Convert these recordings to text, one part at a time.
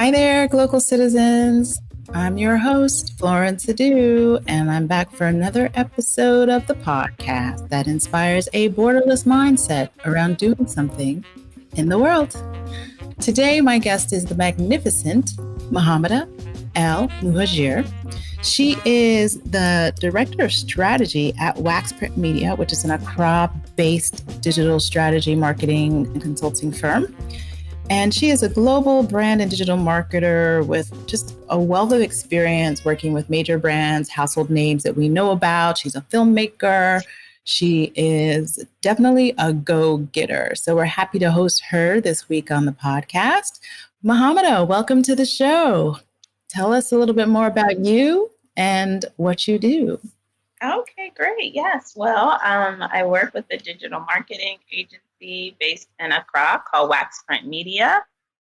Hi there, Glocal Citizens. I'm your host, Florence Adu, and I'm back for another episode of the podcast that inspires a borderless mindset around doing something in the world. Today, my guest is the magnificent Muhammida El Muhajir. She is the Director of Strategy at Wax Print Media, which is an Accra-based digital strategy marketing and consulting firm. And she is a global brand and digital marketer with just a wealth of experience working with major brands, household names that we know about. She's a filmmaker. She is definitely a go-getter. So we're happy to host her this week on the podcast. Muhammida, welcome to the show. Tell us a little bit more about you and what you do. Okay, great. Yes. Well, I work with a digital marketing agency based in Accra called Wax Print Media.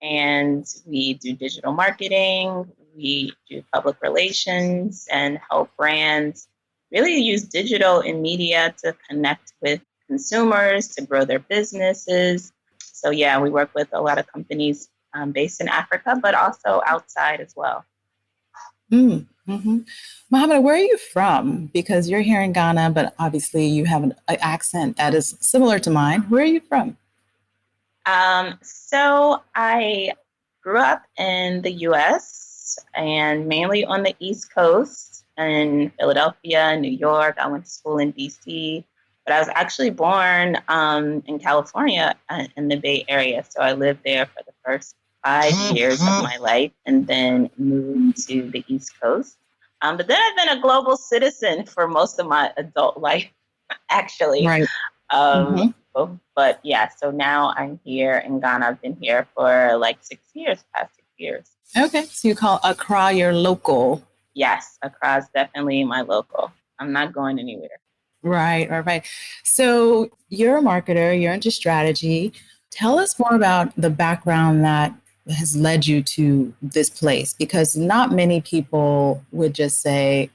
And we do digital marketing, we do public relations, and help brands really use digital and media to connect with consumers, to grow their businesses. So yeah, we work with a lot of companies based in Africa, but also outside as well. Mm-hmm. Muhammad, where are you from? Because you're here in Ghana, but obviously you have an accent that is similar to mine. Where are you from? So I grew up in the U.S. and mainly on the East Coast in Philadelphia, New York. I went to school in D.C., but I was actually born in California in the Bay Area. So I lived there for the first 5 years of my life and then moved to the East Coast. But then I've been a global citizen for most of my adult life, actually. Right. But yeah, so now I'm here in Ghana. I've been here for like 6 years, past 6 years. Okay, so you call Accra your local. Yes, Accra is definitely my local. I'm not going anywhere. Right. So you're a marketer, you're into strategy. Tell us more about the background that has led you to this place, because not many people would just say,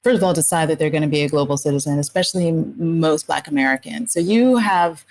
first of all, decide that they're going to be a global citizen, especially most Black Americans. So you have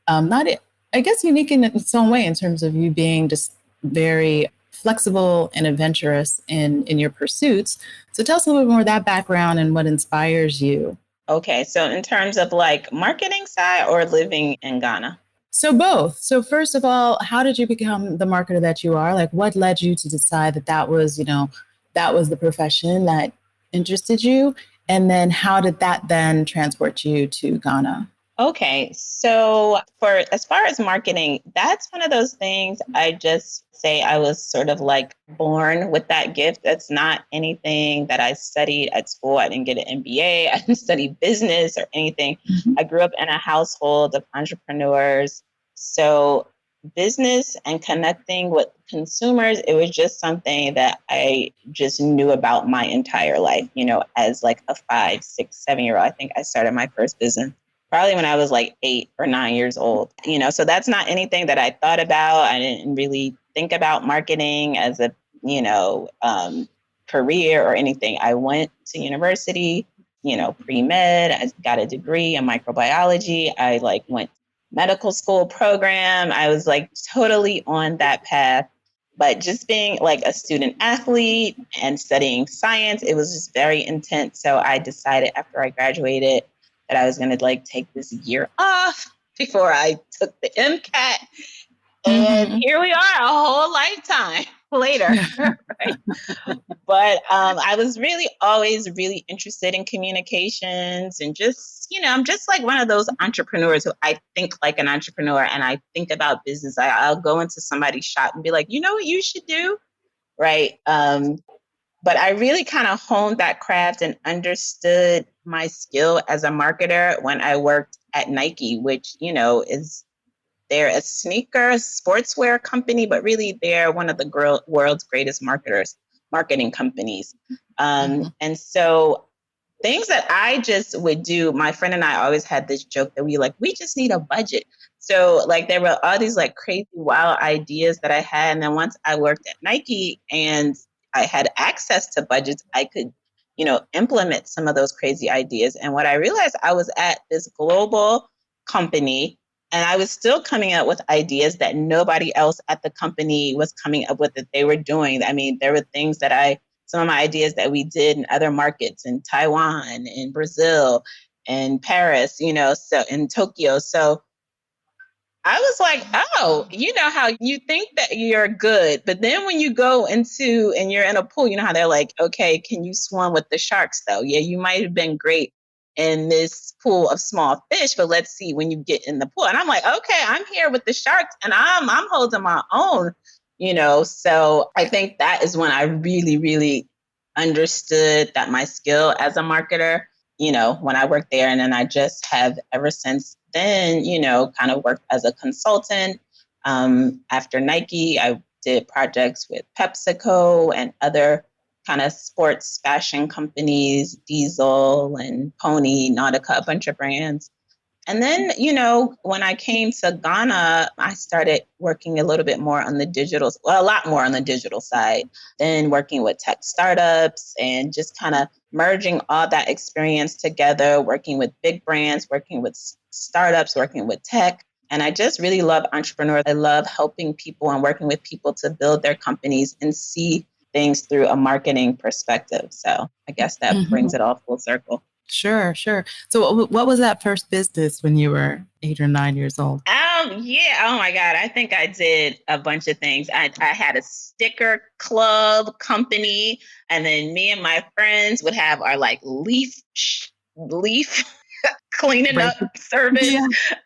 unique in its own way in terms of you being just very flexible and adventurous in your pursuits. So tell us a little bit more of that background and what inspires you. Okay, so in terms of like marketing side or living in Ghana? So both. So first of all, how did you become the marketer that you are? Like what led you to decide that was the profession that interested you? And then how did that then transport you to Ghana? Okay, so as far as marketing, that's one of those things I just say I was sort of like born with that gift. That's not anything that I studied at school. I didn't get an MBA. I didn't study business or anything. Mm-hmm. I grew up in a household of entrepreneurs. So business and connecting with consumers, it was just something that I just knew about my entire life, as like a 5, 6, 7-year-old. I think I started my first business probably when I was like 8 or 9 years old, so that's not anything that I thought about. I didn't really think about marketing as a, career or anything. I went to university, pre-med. I got a degree in microbiology. I went medical school program. I was totally on that path. But just being a student athlete and studying science, it was just very intense. So I decided after I graduated that I was going to take this year off before I took the MCAT. And here we are, a whole lifetime later. Right? But I was always really interested in communications and just, I'm just one of those entrepreneurs who I think like an entrepreneur and I think about business. I'll go into somebody's shop and be like, you know what you should do? Right. But I really kind of honed that craft and understood my skill as a marketer when I worked at Nike, which, they're a sneaker sportswear company, but really they're one of the world's greatest marketing companies. And so things that I just would do, my friend and I always had this joke that we just need a budget. So there were all these crazy, wild ideas that I had. And then once I worked at Nike and I had access to budgets, I could, implement some of those crazy ideas. And what I realized, I was at this global company And I was still coming up with ideas that nobody else at the company was coming up with that they were doing. I mean, there were things that some of my ideas that we did in other markets, in Taiwan, in Brazil, in Paris, so in Tokyo. So I was like, oh, you know how you think that you're good, but then when you go into and you're in a pool, you know how they're like, okay, can you swim with the sharks though? Yeah, you might have been great in this pool of small fish, but let's see when you get in the pool. And I'm like, okay, I'm here with the sharks and I'm holding my own, So I think that is when I really, really understood that my skill as a marketer, when I worked there. And then I just have ever since then, kind of worked as a consultant. After Nike, I did projects with PepsiCo and other kind of sports fashion companies, Diesel and Pony, Nautica, a bunch of brands. And then, when I came to Ghana, I started working a little bit more on the digital, well, a lot more on the digital side, then working with tech startups and just kind of merging all that experience together, working with big brands, working with startups, working with tech. And I just really love entrepreneurs. I love helping people and working with people to build their companies and see things through a marketing perspective. So I guess that brings it all full circle. Sure, sure. So what was that first business when you were 8 or 9 years old? Yeah. Oh my God. I think I did a bunch of things. I had a sticker club company, and then me and my friends would have our like leaf cleaning up service,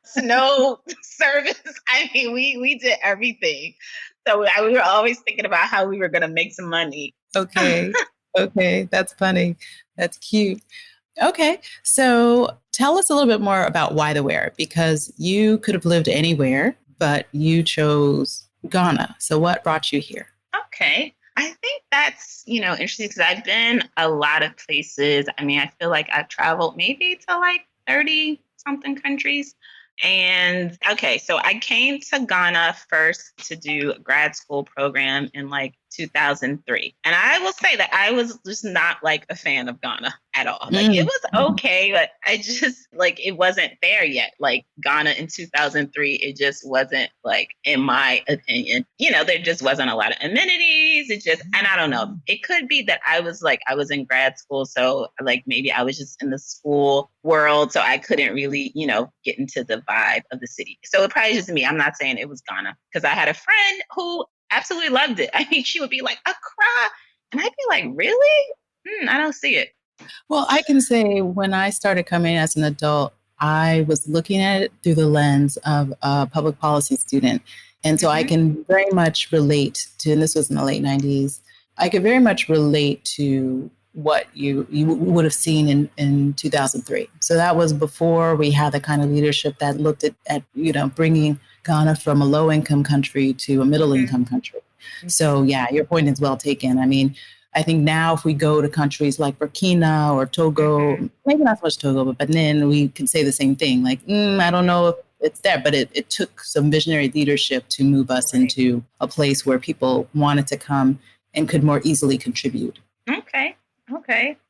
snow service. I mean, we did everything. So we were always thinking about how we were going to make some money. Okay. Okay. That's funny. That's cute. Okay. So tell us a little bit more about Why the Wear, because you could have lived anywhere, but you chose Ghana. So what brought you here? Okay. I think that's, interesting because I've been a lot of places. I mean, I feel like I've traveled maybe to like 30 something countries. And okay, so I came to Ghana first to do a grad school program in like 2003. And I will say that I was just not like a fan of Ghana at all. Like it was okay, but I just like it wasn't there yet. Like Ghana in 2003, it just wasn't like, in my opinion, there just wasn't a lot of amenities. And I don't know. It could be that I was in grad school, so like maybe I was just in the school world, so I couldn't really, get into the vibe of the city. So it probably just me. I'm not saying it was Ghana, because I had a friend who absolutely loved it. I mean, she would be like, Accra. And I'd be like, really? I don't see it. Well, I can say when I started coming as an adult, I was looking at it through the lens of a public policy student. And so I can very much relate to, and this was in the late 90s, I could very much relate to what you would have seen in 2003. So that was before we had the kind of leadership that looked at bringing Ghana from a low income country to a middle income country. So yeah, your point is well taken. I mean, I think now if we go to countries like Burkina or Togo, maybe not so much Togo, but Benin, we can say the same thing. Like, I don't know if it's there, but it took some visionary leadership to move us into a place where people wanted to come and could more easily contribute. Okay.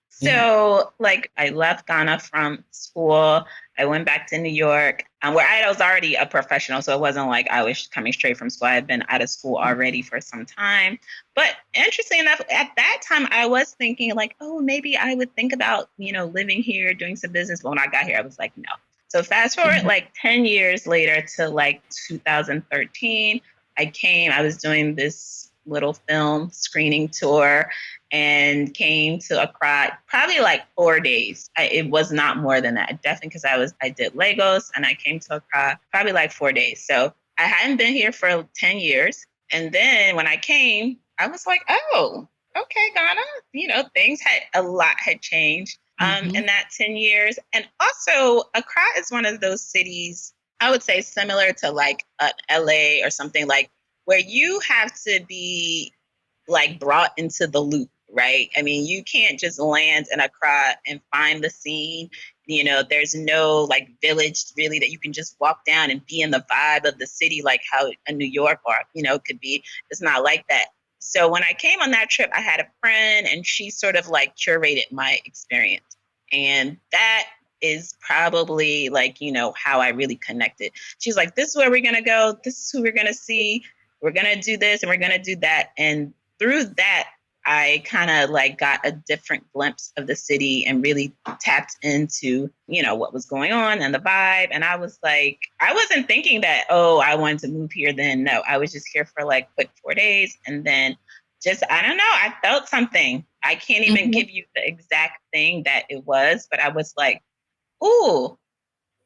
So, I left Ghana from school. I went back to New York, where I was already a professional. So it wasn't like I was coming straight from school. I had been out of school already for some time. But interesting enough, at that time, I was thinking oh, maybe I would think about, living here, doing some business. But when I got here, I was like, no. So fast forward 10 years later to 2013, I was doing this little film screening tour and came to Accra probably 4 days. It was not more than that. Definitely because I did Lagos and I came to Accra probably 4 days. So I hadn't been here for 10 years. And then when I came, I was like, oh, okay, Ghana, things had changed in that 10 years. And also Accra is one of those cities, I would say similar to LA or something where you have to be brought into the loop, right? I mean, you can't just land in Accra and find the scene. There's no village really that you can just walk down and be in the vibe of the city like how a New York or, could be. It's not like that. So when I came on that trip, I had a friend and she sort of curated my experience. And that is probably like, how I really connected. She's like, this is where we're going to go. This is who we're going to see. We're going to do this and we're going to do that. And through that, I kind of like got a different glimpse of the city and really tapped into, what was going on and the vibe. And I was like, I wasn't thinking that, oh, I wanted to move here then. No, I was just here for like quick 4 days. And then I don't know, I felt something. I can't even give you the exact thing that it was, but I was like, ooh,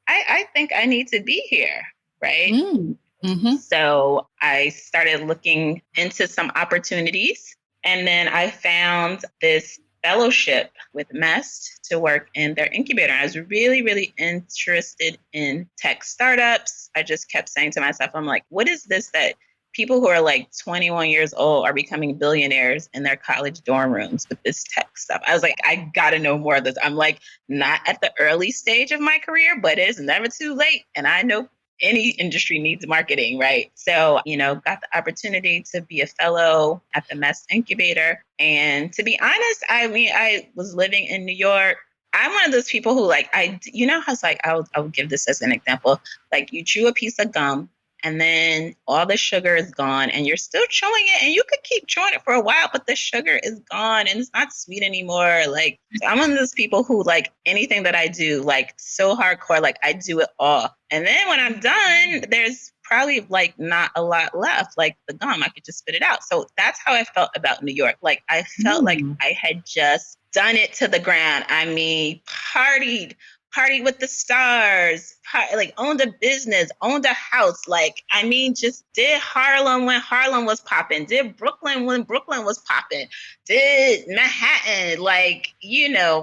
I think I need to be here, right? Mm-hmm. So I started looking into some opportunities. And then I found this fellowship with MEST to work in their incubator. I was really, really interested in tech startups. I just kept saying to myself, I'm like, what is this that people who are like 21 years old are becoming billionaires in their college dorm rooms with this tech stuff? I was like, I got to know more of this. I'm like, not at the early stage of my career, but it's never too late. And I know any industry needs marketing, right? So, got the opportunity to be a fellow at the MEST incubator. And to be honest, I was living in New York. I'm one of those people who like, how it's like, I'll give this as an example. Like you chew a piece of gum and then all the sugar is gone and you're still chewing it and you could keep chewing it for a while, but the sugar is gone and it's not sweet anymore. Like, so I'm one of those people who like anything that I do, like so hardcore, like I do it all. And then when I'm done, there's probably like not a lot left, like the gum, I could just spit it out. So that's how I felt about New York. Like I felt like I had just done it to the ground. I mean, partied with the stars, like owned a business, owned a house. Like, I mean, just did Harlem when Harlem was popping, did Brooklyn when Brooklyn was popping, did Manhattan, like,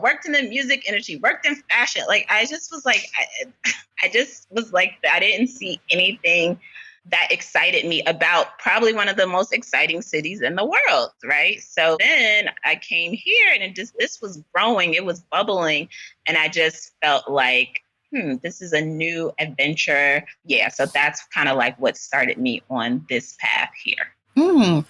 worked in the music industry, worked in fashion. Like, I just was like, I didn't see anything that excited me about probably one of the most exciting cities in the world, right? So then I came here and this was growing, it was bubbling, and I just felt like, this is a new adventure. Yeah, so that's kind of like what started me on this path here.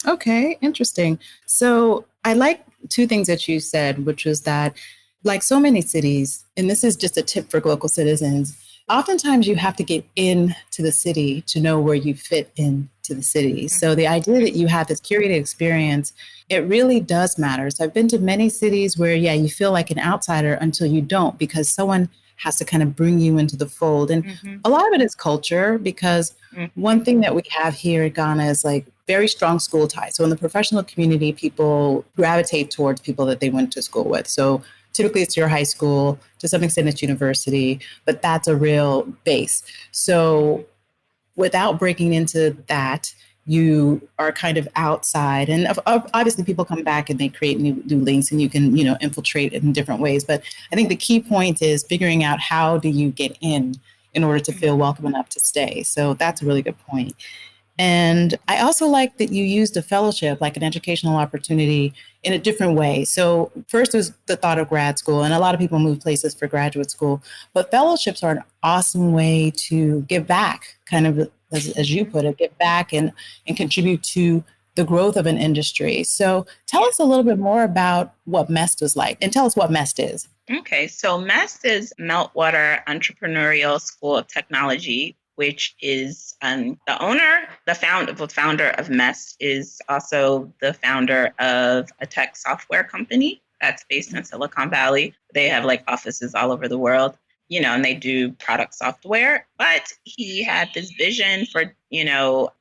Okay, interesting. So I like two things that you said, which was that like so many cities, and this is just a tip for Glocal Citizens, oftentimes you have to get into the city to know where you fit into the city. So the idea that you have this curated experience, it really does matter. So I've been to many cities where, you feel like an outsider until you don't, because someone has to kind of bring you into the fold. And a lot of it is culture, because one thing that we have here in Ghana is like very strong school ties. So in the professional community, people gravitate towards people that they went to school with. So typically it's your high school, to some extent it's university, but that's a real base. So without breaking into that, you are kind of outside. And obviously people come back and they create new links and you can, infiltrate it in different ways. But I think the key point is figuring out how do you get in order to feel welcome enough to stay. So that's a really good point. And I also like that you used a fellowship, like an educational opportunity, in a different way. So first was the thought of grad school, and a lot of people move places for graduate school, but fellowships are an awesome way to give back, kind of as you put it, give back and contribute to the growth of an industry. So tell us a little bit more about what MEST was like, and tell us what MEST is. Okay, so MEST is Meltwater Entrepreneurial School of Technology, which is the founder of MEST is also the founder of a tech software company that's based in Silicon Valley. They have like offices all over the world, and they do product software. But he had this vision for,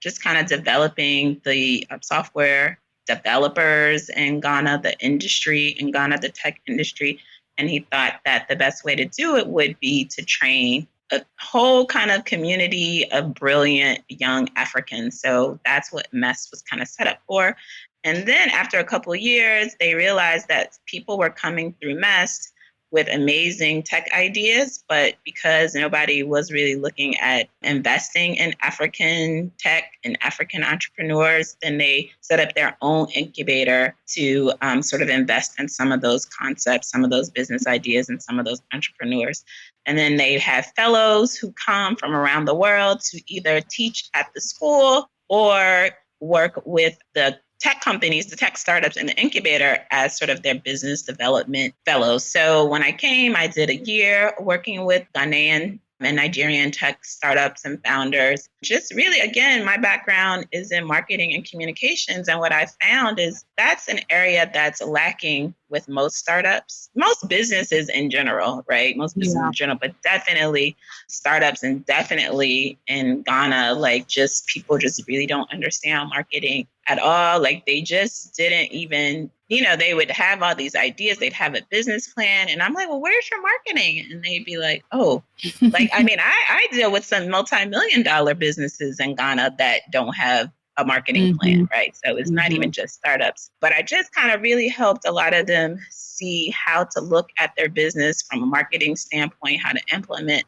just kind of developing the software developers in Ghana, the industry in Ghana, the tech industry. And he thought that the best way to do it would be to train a whole kind of community of brilliant young Africans. So that's what MEST was kind of set up for. And then after a couple of years, they realized that people were coming through MEST with amazing tech ideas, but because nobody was really looking at investing in African tech and African entrepreneurs, then they set up their own incubator to sort of invest in some of those concepts, some of those business ideas, and some of those entrepreneurs. And then they have fellows who come from around the world to either teach at the school or work with the tech companies, the tech startups in the incubator as sort of their business development fellows. So when I came, I did a year working with Ghanaian and Nigerian tech startups and founders. Just really, again, my background is in marketing and communications. And what I found is that's an area that's lacking with most startups, most businesses in general, right? Most businesses in general, but definitely startups and definitely in Ghana, like just people just really don't understand marketing at all. Like they just didn't even, they would have all these ideas, they'd have a business plan. And I'm like, well, where's your marketing? And they'd be like, oh, like, I deal with some multi-million-dollar businesses in Ghana that don't have a marketing plan, right? So it's not even just startups, but I just kind of really helped a lot of them see how to look at their business from a marketing standpoint, how to implement,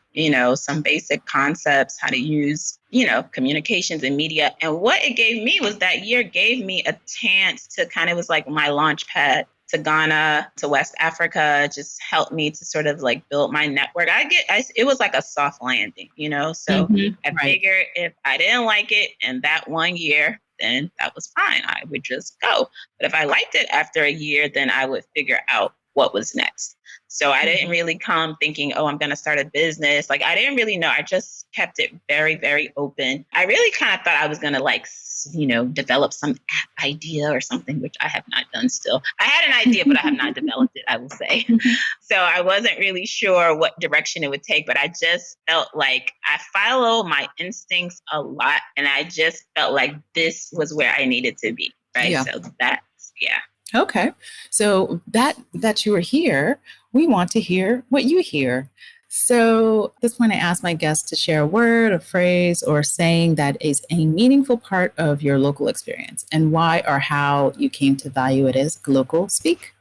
some basic concepts, how to use, communications and media. And what it gave me was that year gave me a chance to kind of was like my launch pad to Ghana, to West Africa, just helped me to sort of like build my network. It was like a soft landing, so I figured if I didn't like it in that 1 year, then that was fine. I would just go. But if I liked it after a year, then I would figure out what was next. So I didn't really come thinking, oh, I'm going to start a business. Like I didn't really know. I just kept it very, very open. I really kind of thought I was going to develop some app idea or something, which I have not done still. I had an idea, but I have not developed it, I will say. So I wasn't really sure what direction it would take, but I just felt like I follow my instincts a lot. And I just felt like this was where I needed to be. Right. Yeah. So yeah. Okay. So that you were here, we want to hear what you hear. So at this point, I ask my guests to share a word, a phrase, or saying that is a meaningful part of your local experience and why or how you came to value it as Glocal Speak.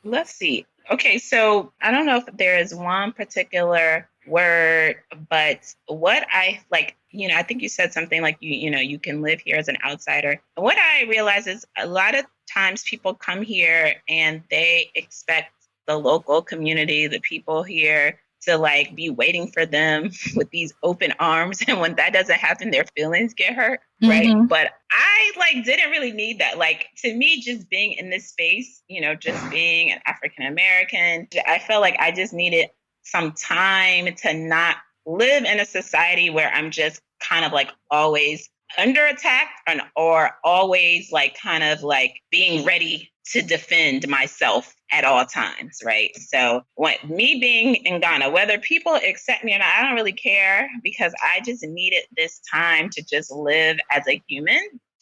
Let's see. Okay, so I don't know if there is one particular word, but what I like, I think you said something like, you can live here as an outsider. What I realize is a lot of times people come here and they expect the local community, the people here to like be waiting for them with these open arms. And when that doesn't happen, their feelings get hurt. Right. But I didn't really need that. Like to me, just being in this space, just being an African American, I felt like I just needed some time to not live in a society where I'm just kind of like always under attack or always like kind of like being ready to defend myself at all times, right? So me being in Ghana, whether people accept me or not, I don't really care because I just needed this time to just live as a human,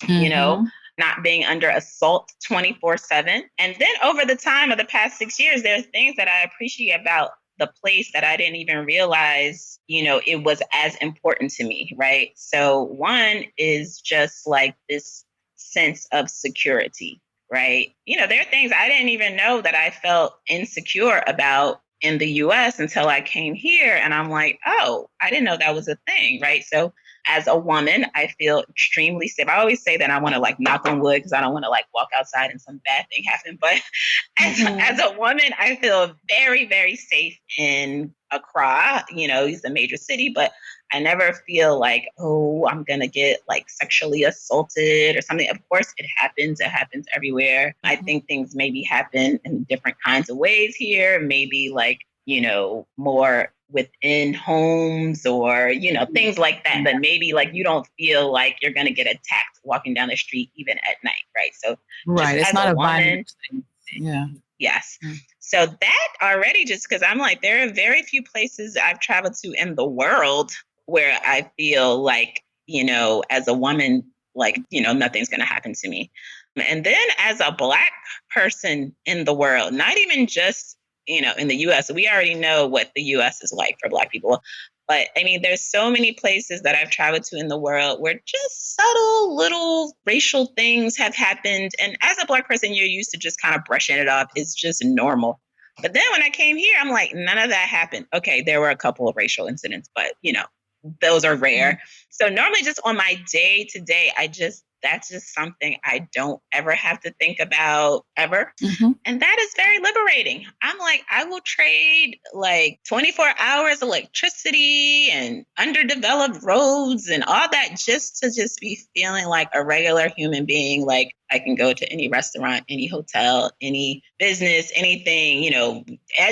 not being under assault 24/7. And then over the time of the past 6 years, there's things that I appreciate about the place that I didn't even realize, it was as important to me, right? So one is just like this sense of security, right? There are things I didn't even know that I felt insecure about in the US until I came here. And I'm like, oh, I didn't know that was a thing, right? So as a woman, I feel extremely safe. I always say that I want to like knock on wood because I don't want to like walk outside and some bad thing happen. But as a woman, I feel very, very safe in Accra. It's a major city, but I never feel like, oh, I'm going to get like sexually assaulted or something. Of course, it happens. It happens everywhere. I think things maybe happen in different kinds of ways here. Maybe like, more within homes or, things like that. But maybe like you don't feel like you're going to get attacked walking down the street even at night. Right. So right. It's not a woman. Yeah. Yes. So that already just because I'm like, there are very few places I've traveled to in the world where I feel like, as a woman, like, nothing's going to happen to me. And then as a Black person in the world, not even just, in the US, we already know what the US is like for Black people. But I mean, there's so many places that I've traveled to in the world where just subtle little racial things have happened. And as a Black person, you're used to just kind of brushing it off. It's just normal. But then when I came here, I'm like, none of that happened. Okay, there were a couple of racial incidents, but, those are rare. So normally just on my day to day, I just that's just something I don't ever have to think about ever. Mm-hmm. And that is very liberating. I'm like, I will trade like 24 hours electricity and underdeveloped roads and all that just to just be feeling like a regular human being. Like I can go to any restaurant, any hotel, any business, anything, you know.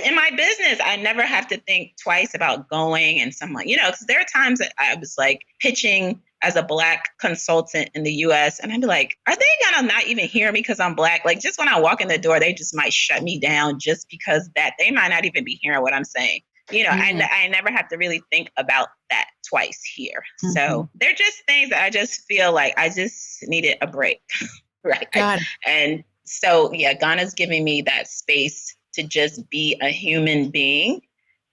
In my business, I never have to think twice about going and someone, you know, because there are times that I was like pitching as a Black consultant in the US. And I'd be like, are they gonna not even hear me because I'm Black? Like just when I walk in the door, they just might shut me down just because that they might not even be hearing what I'm saying. You know, I never have to really think about that twice here. Mm-hmm. So they're just things that I just feel like I just needed a break. Right. Got it. And so, yeah, Ghana's giving me that space to just be a human being.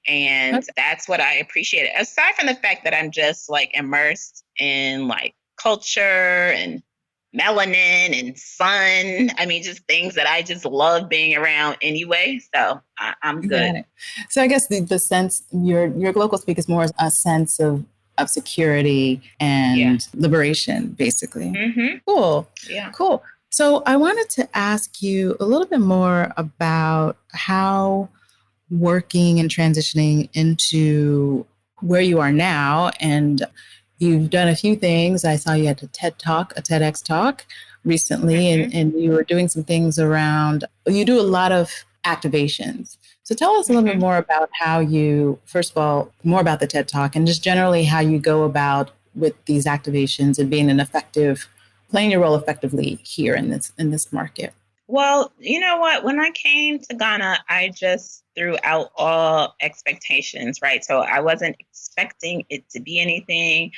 And that's what I appreciate. Aside from the fact that I'm just like immersed in like culture and melanin and sun. I mean, just things that I just love being around anyway. So I'm good. Got it. So I guess the sense, your global speak is more a sense of security and liberation, basically. Mm-hmm. Cool. Yeah. Cool. So I wanted to ask you a little bit more about how working and transitioning into where you are now. And you've done a few things. I saw you at a TEDx talk recently, and you were doing some things around, you do a lot of activations. So tell us a little bit more about how you, first of all, more about the TED Talk and just generally how you go about with these activations and being playing your role effectively here in this market. Well, you know what? When I came to Ghana, I just threw out all expectations, right? So I wasn't expecting it to be anything,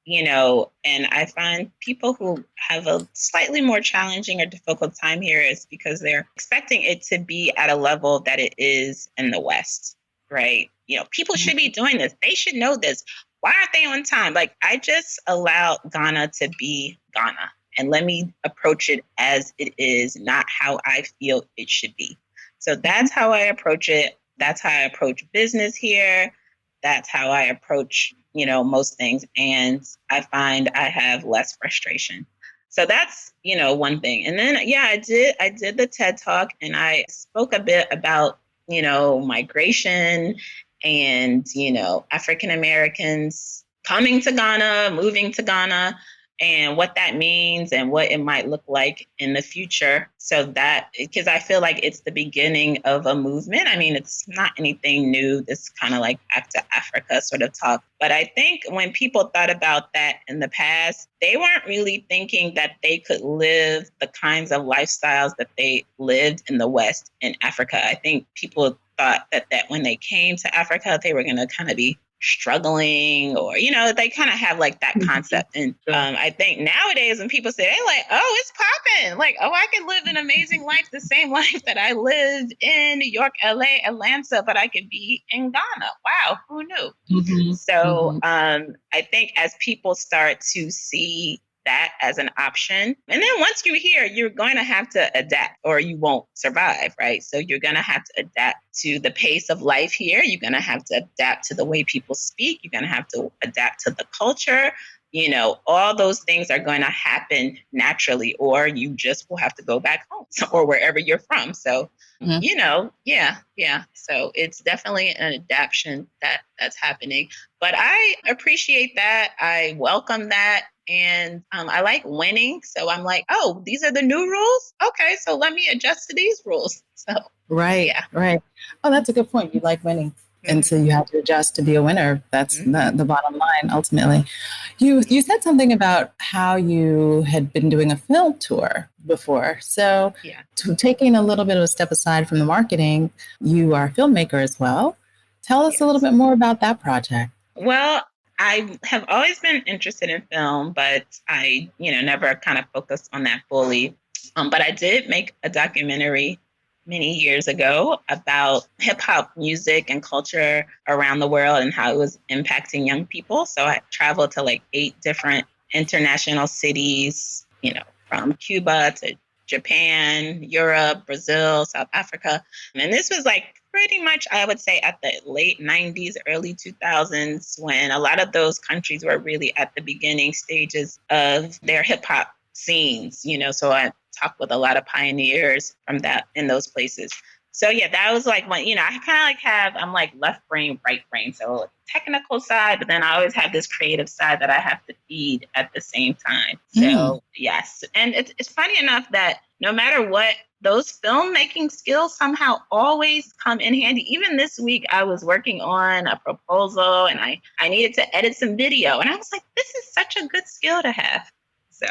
you know, and I find people who have a slightly more challenging or difficult time here is because they're expecting it to be at a level that it is in the West, right? You know, people should be doing this. They should know this. Why aren't they on time? Like, I just allowed Ghana to be Ghana. And let me approach it as it is, not how I feel it should be. So that's how I approach it. That's how I approach business here. That's how I approach, you know, most things. And I find I have less frustration. So that's, you know, one thing. And then, yeah, I did the TED Talk and I spoke a bit about, you know, migration and, you know, African Americans coming to Ghana, moving to Ghana, and what that means and what it might look like in the future. So that, because I feel like it's the beginning of a movement. I mean, it's not anything new, this kind of like back to Africa sort of talk. But I think when people thought about that in the past, they weren't really thinking that they could live the kinds of lifestyles that they lived in the West in Africa. I think people thought that when they came to Africa, they were going to kind of be struggling, or, you know, they kind of have like that concept. And I think nowadays when people say, they're like, oh, it's popping, like, oh, I can live an amazing life, the same life that I lived in New York, LA, Atlanta, but I could be in Ghana. Wow, who knew? So I think as people start to see that as an option. And then once you're here, you're going to have to adapt or you won't survive, right? So you're going to have to adapt to the pace of life here. You're going to have to adapt to the way people speak. You're going to have to adapt to the culture. You know, all those things are going to happen naturally, or you just will have to go back home or wherever you're from. So, you know, yeah. So it's definitely an adaptation that's happening. But I appreciate that. I welcome that. And I like winning. So I'm like, oh, these are the new rules? Okay, so let me adjust to these rules. So, right. Oh, that's a good point. You like winning. And so you have to adjust to be a winner. That's the bottom line, ultimately. You said something about how you had been doing a film tour before. So taking a little bit of a step aside from the marketing, you are a filmmaker as well. Tell us a little bit more about that project. Well, I have always been interested in film, but I, never kind of focused on that fully. But I did make a documentary many years ago about hip hop music and culture around the world and how it was impacting young people. So I traveled to like 8 different international cities, from Cuba to Japan, Europe, Brazil, South Africa. And this was like pretty much, I would say, at the late 90s, early 2000s, when a lot of those countries were really at the beginning stages of their hip hop scenes, so I talked with a lot of pioneers from that in those places. So yeah, that was like when, I kind of I'm like left brain, right brain. So technical side, but then I always have this creative side that I have to feed at the same time. So yes. And it's funny enough that no matter what, those filmmaking skills somehow always come in handy. Even this week, I was working on a proposal and I needed to edit some video. And I was like, this is such a good skill to have. So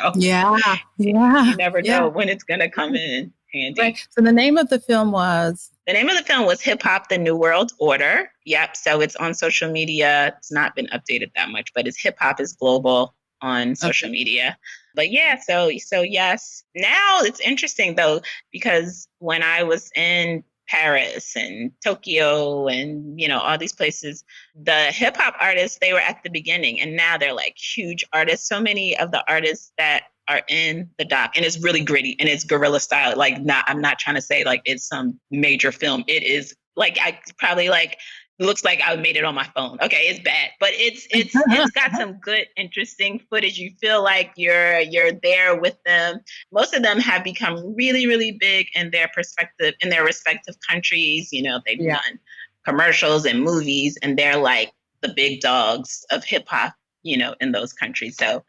you never know when it's going to come in handy. Right. So the name of the film was? The name of the film was Hip Hop, The New World Order. Yep. So it's on social media. It's not been updated that much, but it's Hip Hop is Global on social media. But yeah, so yes. Now it's interesting though, because when I was in Paris and Tokyo and, all these places, the hip hop artists, they were at the beginning and now they're like huge artists. So many of the artists that are in the doc, and it's really gritty and it's guerrilla style. Like, I'm not trying to say like it's some major film. It is like, I probably like, looks like I made it on my phone. Okay, it's bad, but it's got some good, interesting footage. You feel like you're there with them. Most of them have become really, really big in their respective countries. They've done commercials and movies, and they're like the big dogs of hip hop, in those countries. So,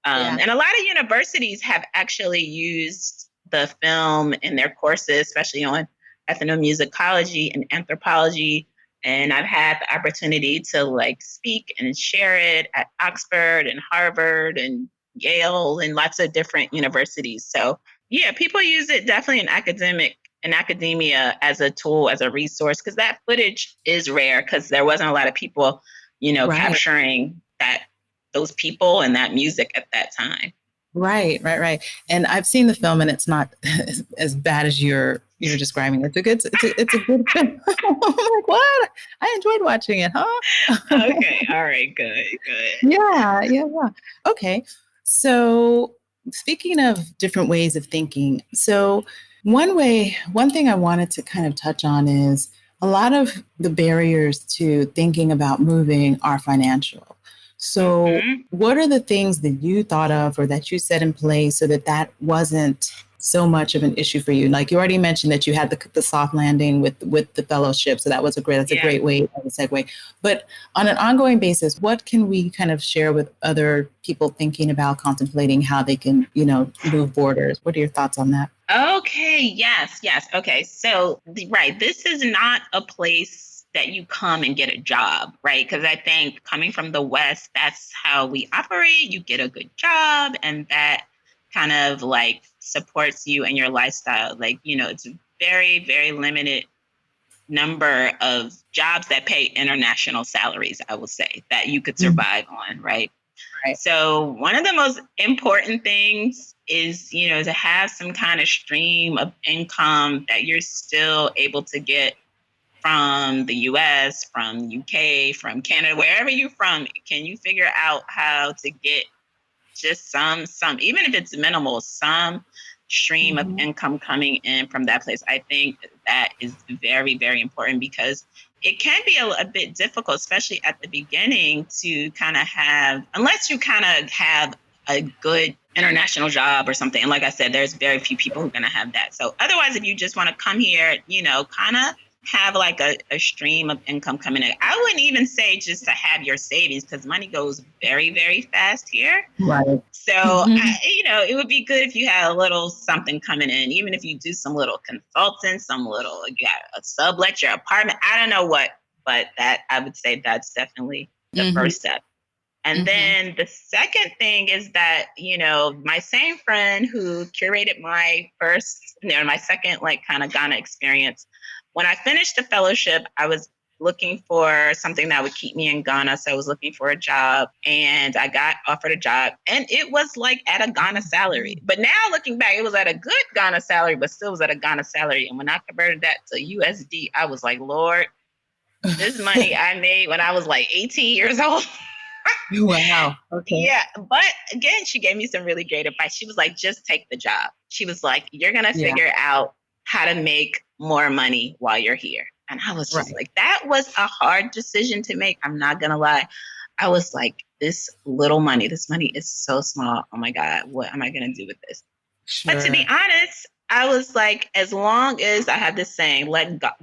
and a lot of universities have actually used the film in their courses, especially on ethnomusicology and anthropology. And I've had the opportunity to like speak and share it at Oxford and Harvard and Yale and lots of different universities. So yeah, people use it definitely in academia as a tool, as a resource, because that footage is rare because there wasn't a lot of people, capturing those people and that music at that time. Right. And I've seen the film, and it's not as bad as you're describing. It's a good film. I'm like, what? I enjoyed watching it, huh? Okay. All right. Good. Yeah. Okay. So speaking of different ways of thinking, so one thing I wanted to kind of touch on is a lot of the barriers to thinking about moving are financial. So what are the things that you thought of or that you set in place so that wasn't so much of an issue for you? Like you already mentioned that you had the soft landing with the fellowship. So that's a great way of a segue. But on an ongoing basis, what can we kind of share with other people thinking about contemplating how they can, move borders? What are your thoughts on that? Okay. Yes. Okay. So, right. This is not a place that you come and get a job, right? Because I think coming from the West, that's how we operate. You get a good job and that kind of like supports you and your lifestyle. Like, it's a very, very limited number of jobs that pay international salaries, I would say, that you could survive on, right? So one of the most important things is, to have some kind of stream of income that you're still able to get from the US, from UK, from Canada, wherever you're from. Can you figure out how to get just some, even if it's minimal, some stream of income coming in from that place? I think that is very, very important because it can be a bit difficult, especially at the beginning, to kind of have, unless you kind of have a good international job or something. And like I said, there's very few people who are going to have that. So otherwise, if you just want to come here, kind of have like a stream of income coming in. I wouldn't even say just to have your savings because money goes very, very fast here. Right. So, it would be good if you had a little something coming in, even if you do some little consulting, you got a sublet your apartment. I don't know what, but that I would say that's definitely the first step. And then the second thing is that, my same friend who curated my second like kind of Ghana experience, when I finished the fellowship, I was looking for something that would keep me in Ghana. So I was looking for a job and I got offered a job and it was like at a Ghana salary. But now looking back, it was at a good Ghana salary, but still was at a Ghana salary. And when I converted that to USD, I was like, Lord, this money I made when I was like 18 years old. Wow. Okay. Yeah. But again, she gave me some really great advice. She was like, just take the job. She was like, you're going to figure out how to make more money while you're here. And I was just like, that was a hard decision to make. I'm not going to lie. I was like, this little money. This money is so small. Oh my God, what am I going to do with this? Sure. But to be honest, I was like, as long as I have this saying,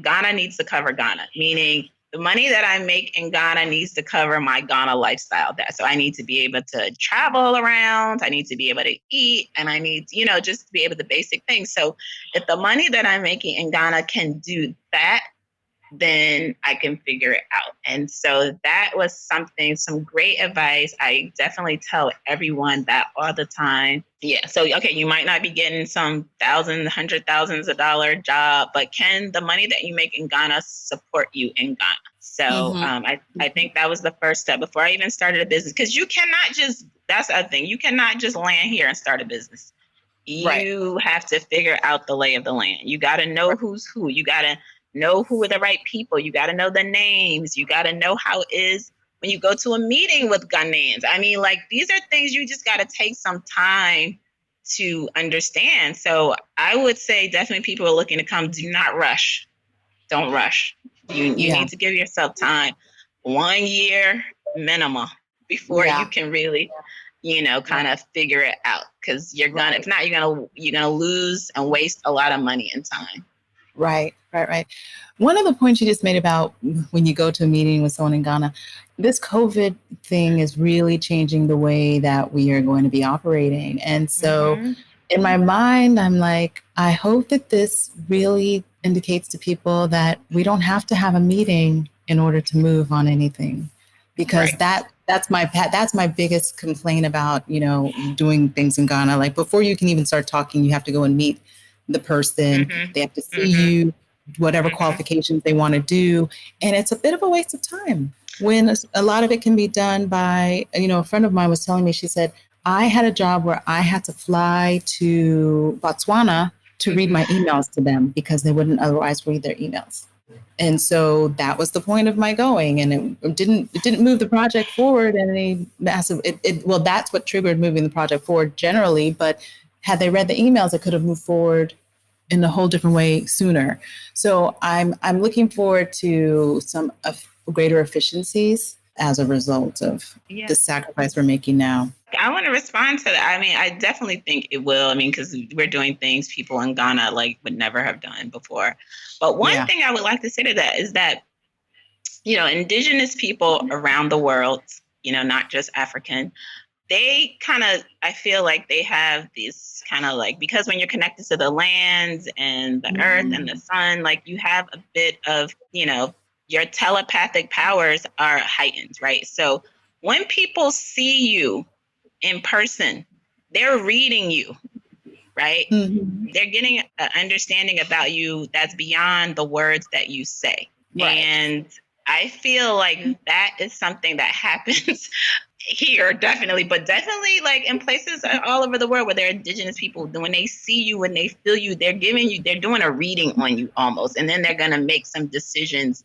Ghana needs to cover Ghana, meaning the money that I make in Ghana needs to cover my Ghana lifestyle. So I need to be able to travel around. I need to be able to eat, and I need, just to be able to basic things. So if the money that I'm making in Ghana can do that, then I can figure it out. And so that was some great advice. I definitely tell everyone that all the time. Yeah. So, okay, you might not be getting some hundred thousands of dollar job, but can the money that you make in Ghana support you in Ghana? So I think that was the first step before I even started a business, because you cannot just, that's the other thing, you cannot just land here and start a business. You have to figure out the lay of the land. You got to know who's who. You got to know who are the right people. You got to know the names. You got to know how it is when you go to a meeting with Ghanaians. I mean, like, these are things you just got to take some time to understand. So I would say definitely people are looking to come. Do not rush. Don't rush. You need to give yourself time, 1 year minimum, before you can really, kind of figure it out. Because if not, you're gonna lose and waste a lot of money and time. Right. One of the points you just made about when you go to a meeting with someone in Ghana, this COVID thing is really changing the way that we are going to be operating. And so in my mind, I'm like, I hope that this really indicates to people that we don't have to have a meeting in order to move on anything, because that's my biggest complaint about, doing things in Ghana. Like, before you can even start talking, you have to go and meet the person. They have to see you, whatever qualifications they want to do. And it's a bit of a waste of time when a lot of it can be done by, a friend of mine was telling me, she said, I had a job where I had to fly to Botswana to read my emails to them because they wouldn't otherwise read their emails. And so that was the point of my going, and it didn't move the project forward in any massive. Well, that's what triggered moving the project forward generally. But had they read the emails, it could have moved forward in a whole different way sooner. So I'm looking forward to some greater efficiencies as a result of the sacrifice we're making now. I want to respond to that. I mean, I definitely think it will. I mean, because we're doing things people in Ghana would never have done before. But one thing I would like to say to that is that, indigenous people around the world, not just African, they kind of, I feel like they have these kind of because when you're connected to the lands and the earth and the sun, you have a bit of, your telepathic powers are heightened, right? So when people see you in person, they're reading you, right? They're getting an understanding about you that's beyond the words that you say. And I feel like that is something that happens here, definitely, but definitely in places all over the world where there are indigenous people, when they see you, when they feel you, they're doing a reading on you almost, and then they're going to make some decisions,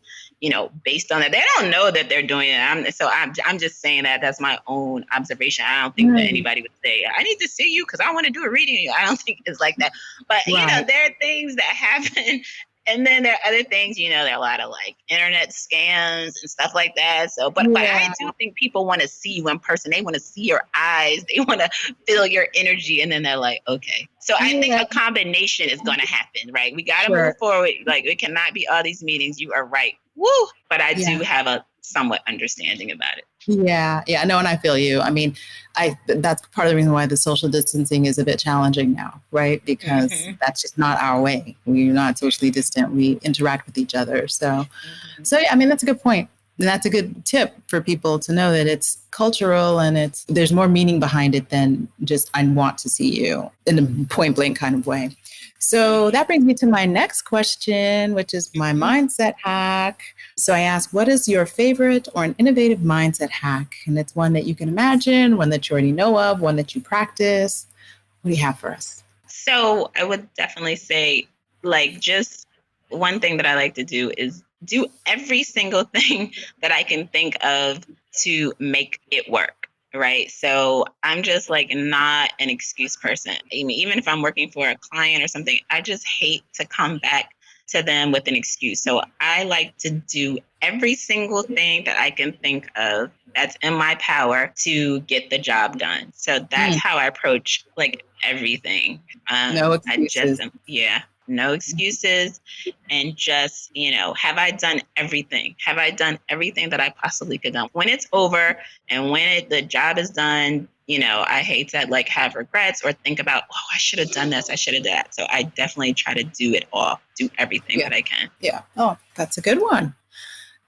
based on that. They don't know that they're doing it. I'm just saying that's my own observation. I don't think that anybody would say, I need to see you because I want to do a reading. I don't think it's like that. But, there are things that happen. And then there are other things, there are a lot of internet scams and stuff like that. So, but I do think people want to see you in person. They want to see your eyes. They want to feel your energy. And then they're like, okay. So I think a combination is going to happen, right? We got to move forward. It cannot be all these meetings. You are right. Woo. But I do have a somewhat understanding about it. Yeah. No, and I feel you. I mean, that's part of the reason why the social distancing is a bit challenging now, right? Because that's just not our way. We're not socially distant. We interact with each other. So yeah, I mean, that's a good point. And that's a good tip for people to know that it's cultural and there's more meaning behind it than just, I want to see you in a point blank kind of way. So that brings me to my next question, which is my mindset hack. So I ask, what is your favorite or an innovative mindset hack? And it's one that you can imagine, one that you already know of, one that you practice. What do you have for us? So I would definitely say, just one thing that I like to do is do every single thing that I can think of to make it work. Right. So I'm just not an excuse person. I mean, even if I'm working for a client or something, I just hate to come back to them with an excuse. So I like to do every single thing that I can think of that's in my power to get the job done. So that's how I approach like everything. No excuses. No excuses. And just, have I done everything? Have I done everything that I possibly could do? When it's over and when the job is done, I hate to like have regrets or think about, I should have done this, I should have done that. So I definitely try to do it all, do everything that I can. Yeah. Oh, that's a good one.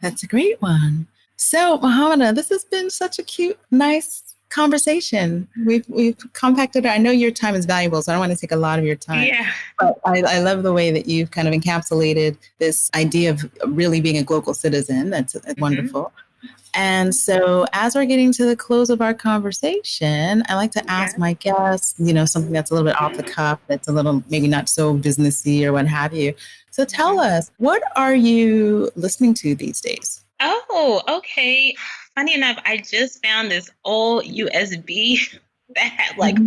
That's a great one. So, Muhammida, this has been such a cute, nice conversation. We've compacted it. I know your time is valuable, so I don't want to take a lot of your time. Yeah. But I love the way that you've kind of encapsulated this idea of really being a global citizen. That's wonderful. And so as we're getting to the close of our conversation, I like to ask my guests, something that's a little bit off the cuff, that's a little maybe not so businessy or what have you. So tell us, what are you listening to these days? Oh, okay. Funny enough, I just found this old USB that had like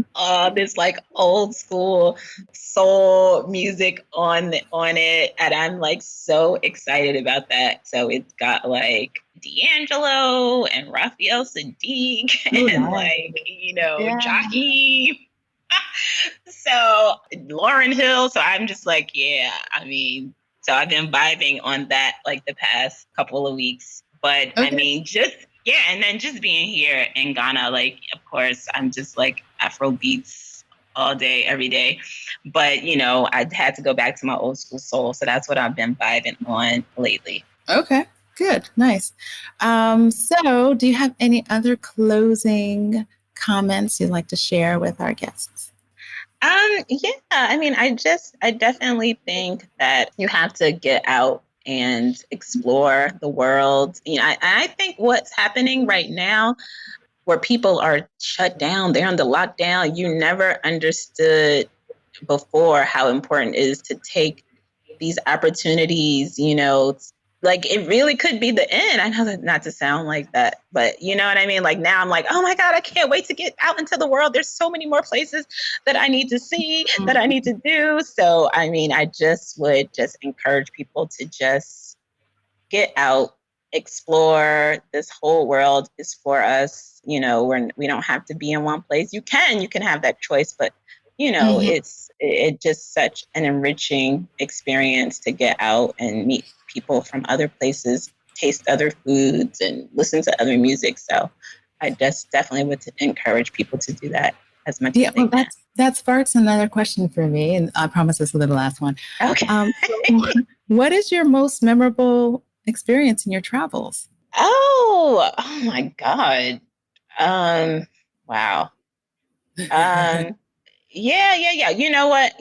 this like old school soul music on it, and I'm like so excited about that. So it's got like D'Angelo and Raphael Sadiq and like Jockey. So Lauryn Hill. So I'm just like, so I've been vibing on that like the past couple of weeks. But I mean, and then just being here in Ghana, like, of course, I'm just like Afro beats all day, every day. But, I had to go back to my old school soul. So that's what I've been vibing on lately. Okay, good. Nice. So do you have any other closing comments you'd like to share with our guests? I mean, I definitely think that you have to get out and explore the world. I think what's happening right now where people are shut down, they're on the lockdown, you never understood before how important it is to take these opportunities, like it really could be the end. I know that not to sound like that, but you know what I mean? Like now I'm like, oh my God, I can't wait to get out into the world. There's so many more places that I need to see, that I need to do. So, I mean, I just would encourage people to just get out, explore. This whole world is for us. We don't have to be in one place. You can have that choice, but it's just such an enriching experience to get out and meet people from other places, taste other foods, and listen to other music. So I just definitely would encourage people to do that as much as they can. That sparks another question for me, and I promise this will be the last one. Okay. So what is your most memorable experience in your travels? Oh my God. Wow. Yeah. You know what?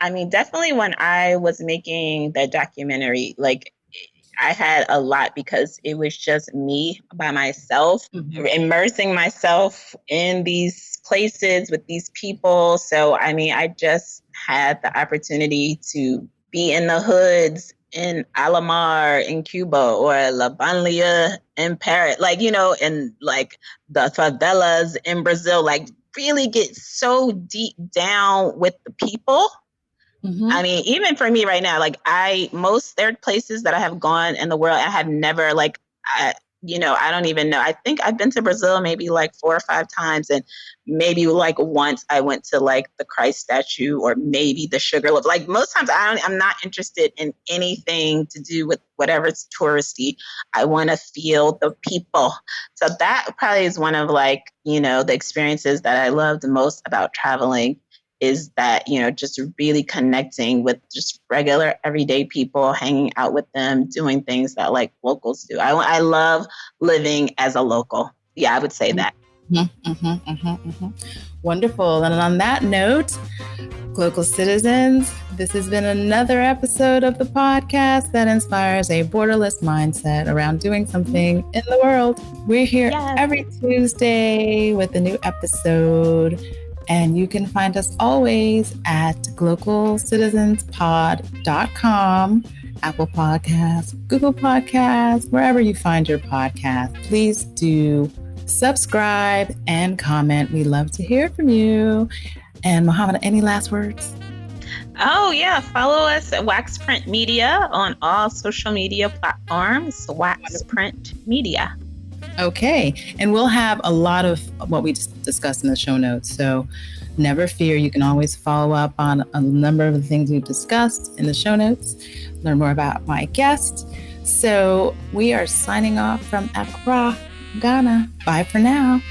I mean, definitely when I was making the documentary, like I had a lot because it was just me by myself, immersing myself in these places with these people. So, I mean, I just had the opportunity to be in the hoods in Alamar in Cuba or La Banlieue in Paris, and like the favelas in Brazil, like really get so deep down with the people. I mean, even for me right now, like there are places that I have gone in the world I have never I don't even know. I think I've been to Brazil maybe like 4 or 5 times, and maybe like once I went to like the Christ statue or maybe the Sugar Loaf. Like most times I'm not interested in anything to do with whatever's touristy. I want to feel the people. So that probably is one of the experiences that I love the most about traveling, is that, just really connecting with just regular everyday people, hanging out with them, doing things that like locals do. I love living as a local. Yeah, I would say that. Wonderful. And on that note, Glocal Citizens, this has been another episode of the podcast that inspires a borderless mindset around doing something in the world. We're here every Tuesday with a new episode. And you can find us always at glocalcitizenspod.com, Apple Podcasts, Google Podcasts, wherever you find your podcast. Please do subscribe and comment. We love to hear from you. And Muhammida, any last words? Oh, yeah. Follow us at Waxprint Media on all social media platforms. Waxprint Media. Okay. And we'll have a lot of what we discussed in the show notes. So never fear. You can always follow up on a number of the things we've discussed in the show notes, learn more about my guest. So we are signing off from Accra, Ghana. Bye for now.